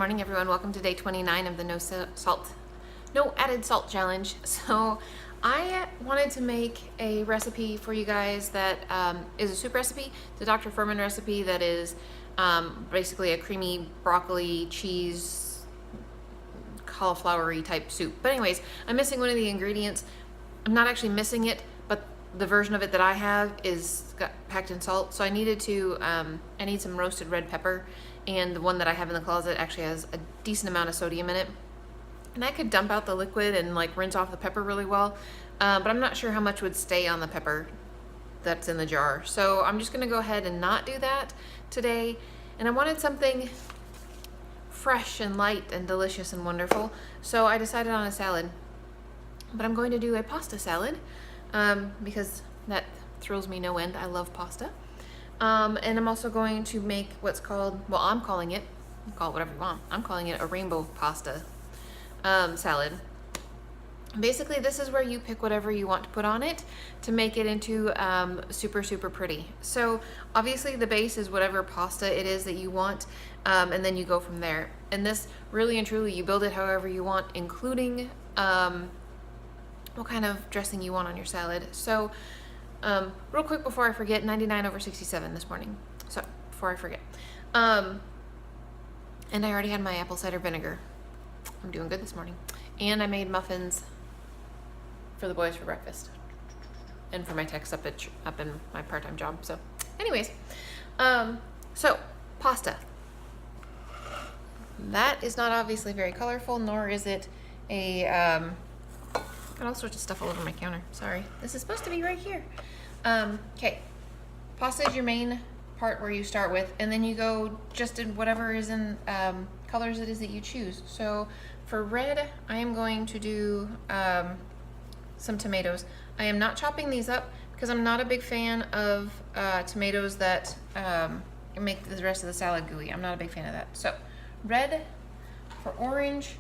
morning, everyone. Welcome to day 29 of the no added salt challenge. So I wanted to make a recipe for you guys that is a soup recipe. It's a Dr. Furman recipe that is basically a creamy broccoli, cheese, cauliflower-y type soup. But anyways, I'm missing one of the ingredients. I'm not actually missing it, but the version of it that I have is packed in salt. So I needed to, I need some roasted red pepper, and the one that I have in the closet actually has a decent amount of sodium in it. And I could dump out the liquid and like rinse off the pepper really well, but I'm not sure how much would stay on the pepper that's in the jar. So I'm just gonna go ahead and not do that today. And I wanted something fresh and light and delicious and wonderful. So I decided on a salad, but I'm going to do a pasta salad because that thrills me no end. I love pasta. And I'm also going to make what's called, well, I'm calling it, you call it whatever you want. I'm calling it a rainbow pasta salad. Basically, this is where you pick whatever you want to put on it to make it into super, super pretty. So obviously the base is whatever pasta it is that you want, and then you go from there. And this really and truly, you build it however you want, including what kind of dressing you want on your salad. So real quick before I forget, 99/67 this morning. So before I forget. And I already had my apple cider vinegar. I'm doing good this morning. And I made muffins for the boys for breakfast and for my techs up in my part-time job. So anyways, so pasta. That is not obviously very colorful, nor is it a, got all sorts of stuff all over my counter. Sorry. This is supposed to be right here. Okay. Pasta is your main part where you start with, and then you go just in whatever is in colors it is that you choose. So for red, I am going to do some tomatoes. I am not chopping these up because I'm not a big fan of tomatoes that make the rest of the salad gooey. I'm not a big fan of that. So red. For orange,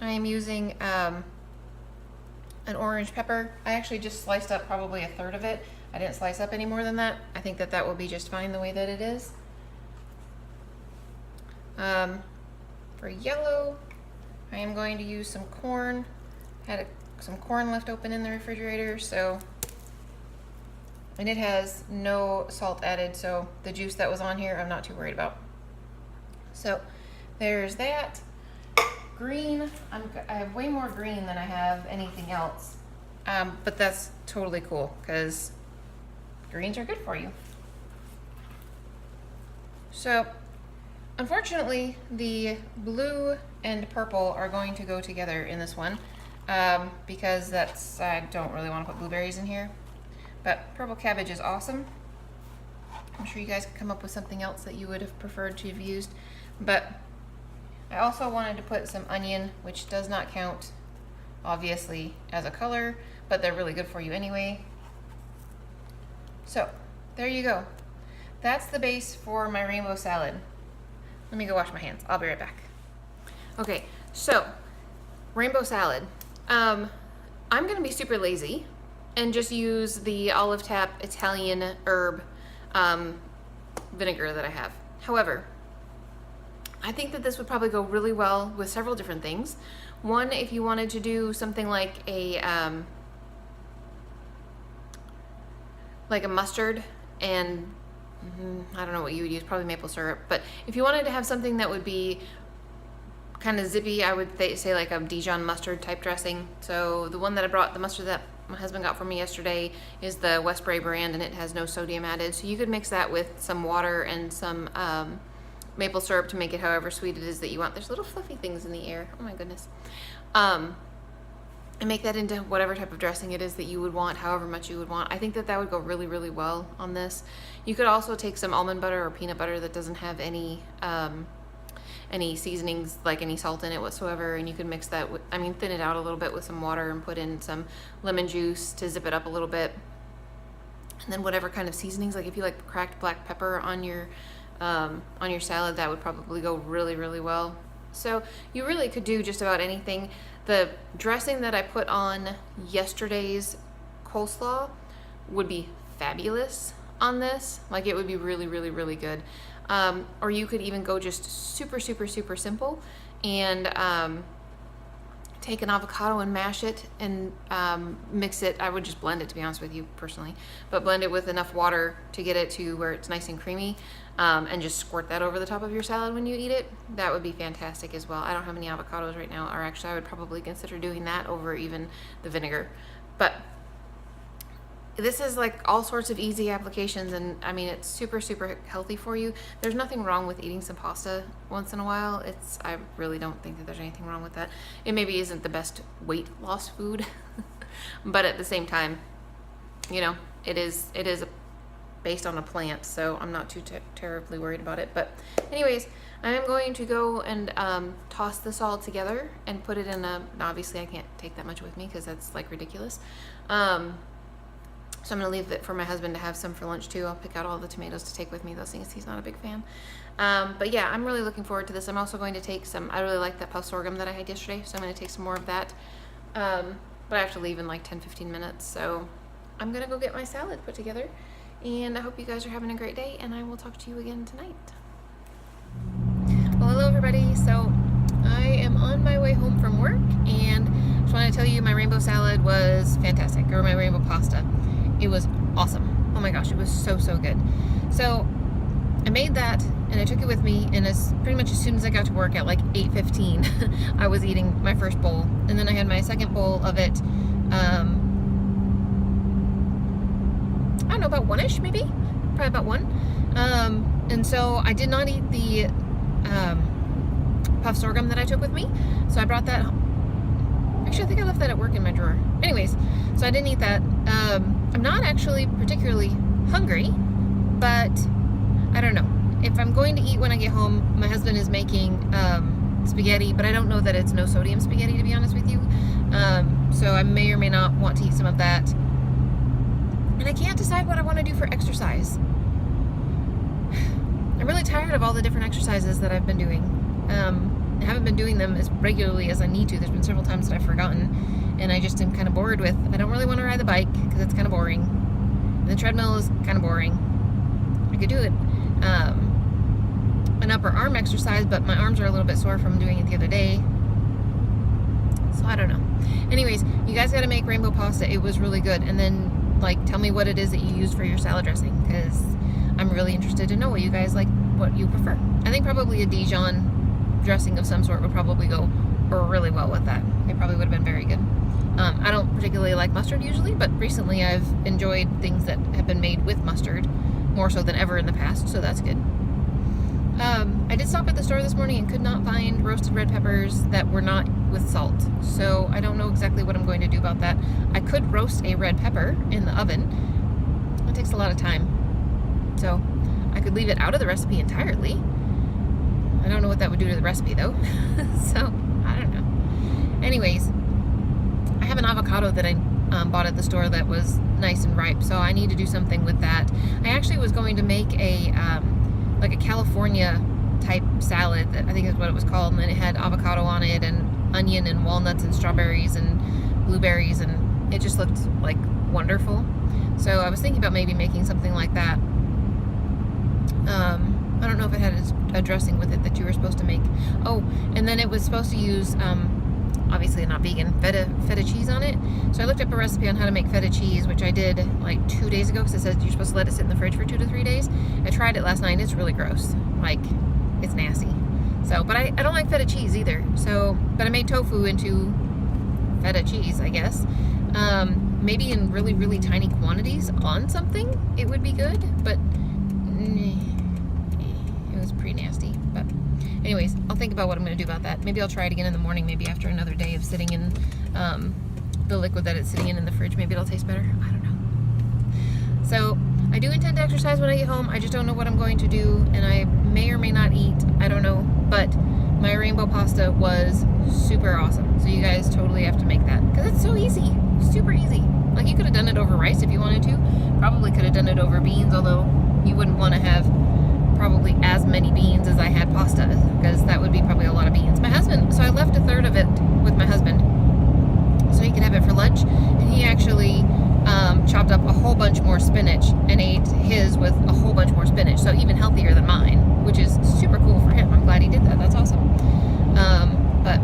I am using an orange pepper. I actually just sliced up probably a third of it. I didn't slice up any more than that. I think that that will be just fine the way that it is. For yellow, I am going to use some corn. Had some corn left open in the refrigerator, so, and it has no salt added, so the juice that was on here I'm not too worried about. So there's that. Green, I have way more green than I have anything else, but that's totally cool because greens are good for you. So unfortunately, the blue and purple are going to go together in this one because that's, I don't really want to put blueberries in here, but purple cabbage is awesome. I'm sure you guys could come up with something else that you would have preferred to have used, but I also wanted to put some onion, which does not count obviously as a color, but they're really good for you anyway. So there you go. That's the base for my rainbow salad. Let me go wash my hands. I'll be right back. Okay, so rainbow salad. I'm gonna be super lazy and just use the Olive Tap Italian herb vinegar that I have. However, I think that this would probably go really well with several different things. One, if you wanted to do something like a mustard and I don't know what you would use, probably maple syrup, but if you wanted to have something that would be kind of zippy, I would say like a Dijon mustard type dressing. So the one that I brought, the mustard that my husband got for me yesterday, is the Westbury brand, and it has no sodium added. So you could mix that with some water and some maple syrup to make it however sweet it is that you want. There's little fluffy things in the air. Oh my goodness. And make that into whatever type of dressing it is that you would want, however much you would want. I think that that would go really, really well on this. You could also take some almond butter or peanut butter that doesn't have any seasonings, like any salt in it whatsoever, and you could mix that with, I mean, thin it out a little bit with some water and put in some lemon juice to zip it up a little bit. And then whatever kind of seasonings, like if you like cracked black pepper on your salad, that would probably go really, really well. So you really could do just about anything. The dressing that I put on yesterday's coleslaw would be fabulous on this. Like, it would be really, really, really good. Or you could even go just super, super, super simple and take an avocado and mash it and mix it. I would just blend it, to be honest with you personally, but blend it with enough water to get it to where it's nice and creamy, and just squirt that over the top of your salad when you eat it. That would be fantastic as well. I don't have any avocados right now, or actually I would probably consider doing that over even the vinegar. But this is like all sorts of easy applications, and I mean, it's super, super healthy for you. There's nothing wrong with eating some pasta once in a while. I really don't think that there's anything wrong with that. It maybe isn't the best weight loss food, but at the same time, you know, it is based on a plant, so I'm not too terribly worried about it. But anyways, I am going to go and toss this all together and put it in obviously I can't take that much with me because that's like ridiculous. So I'm going to leave it for my husband to have some for lunch too. I'll pick out all the tomatoes to take with me, those things he's not a big fan. But yeah, I'm really looking forward to this. I'm also going to take some, I really like that puff sorghum that I had yesterday, so I'm going to take some more of that. But I have to leave in like 10-15 minutes, so I'm going to go get my salad put together. And I hope you guys are having a great day, and I will talk to you again tonight. Well, hello everybody. So I am on my way home from work, and I just want to tell you my rainbow salad was fantastic, or my rainbow pasta. It was awesome. Oh my gosh, it was so, so good. So I made that and I took it with me, and pretty much as soon as I got to work at like 8:15, I was eating my first bowl, and then I had my second bowl of it, I don't know, about one-ish maybe, probably about one. And so I did not eat the puff sorghum that I took with me, so I brought that home. Actually, I think I left that at work in my drawer. Anyways, so I didn't eat that. I'm not actually particularly hungry, but I don't know. If I'm going to eat when I get home, my husband is making spaghetti, but I don't know that it's no sodium spaghetti, to be honest with you. So I may or may not want to eat some of that. And I can't decide what I want to do for exercise. I'm really tired of all the different exercises that I've been doing. I haven't been doing them as regularly as I need to. There's been several times that I've forgotten, and I just am kind of bored with. I don't really want to ride the bike because it's kind of boring. And the treadmill is kind of boring. I could do it, an upper arm exercise, but my arms are a little bit sore from doing it the other day. So I don't know. Anyways, you guys got to make rainbow pasta. It was really good. And then, like, tell me what it is that you use for your salad dressing, because I'm really interested to know what you guys like, what you prefer. I think probably a Dijon dressing of some sort would probably go really well with that. It probably would have been very good. I don't particularly like mustard usually, but recently I've enjoyed things that have been made with mustard more so than ever in the past, so that's good. I did stop at the store this morning and could not find roasted red peppers that were not with salt, so I don't know exactly what I'm going to do about that. I could roast a red pepper in the oven. It takes a lot of time, so I could leave it out of the recipe entirely. I don't know what that would do to the recipe though. So I don't know. Anyways, I have an avocado that I bought at the store that was nice and ripe, so I need to do something with that. I actually was going to make a like a California type salad, that I think is what it was called, and then it had avocado on it and onion and walnuts and strawberries and blueberries, and it just looked like wonderful. So I was thinking about maybe making something like that. I don't know if it had a dressing with it that you were supposed to make. Oh, and then it was supposed to use, obviously not vegan, feta cheese on it. So I looked up a recipe on how to make feta cheese, which I did like 2 days ago, because it says you're supposed to let it sit in the fridge for 2 to 3 days. I tried it last night. It's really gross. Like, it's nasty. So, but I don't like feta cheese either. So, but I made tofu into feta cheese, I guess. Maybe in really, really tiny quantities on something, it would be good, but it was pretty nasty. But anyways, I'll think about what I'm going to do about that. Maybe I'll try it again in the morning, maybe after another day of sitting in the liquid that it's sitting in the fridge. Maybe it'll taste better. I don't know. So I do intend to exercise when I get home. I just don't know what I'm going to do, and I may or may not eat. I don't know. But my rainbow pasta was super awesome. So you guys totally have to make that, because it's so easy. Super easy. Like, you could have done it over rice if you wanted to. Probably could have done it over beans, although you wouldn't want to have probably as many beans as I had pasta, because that would be probably a lot of beans. My husband, so I left a third of it with my husband so he could have it for lunch, and he actually chopped up a whole bunch more spinach and ate his with a whole bunch more spinach. So even healthier than mine, which is super cool for him. I'm glad he did that. That's awesome. But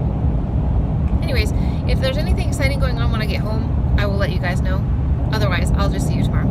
anyways, if there's anything exciting going on when I get home, I will let you guys know. Otherwise, I'll just see you tomorrow.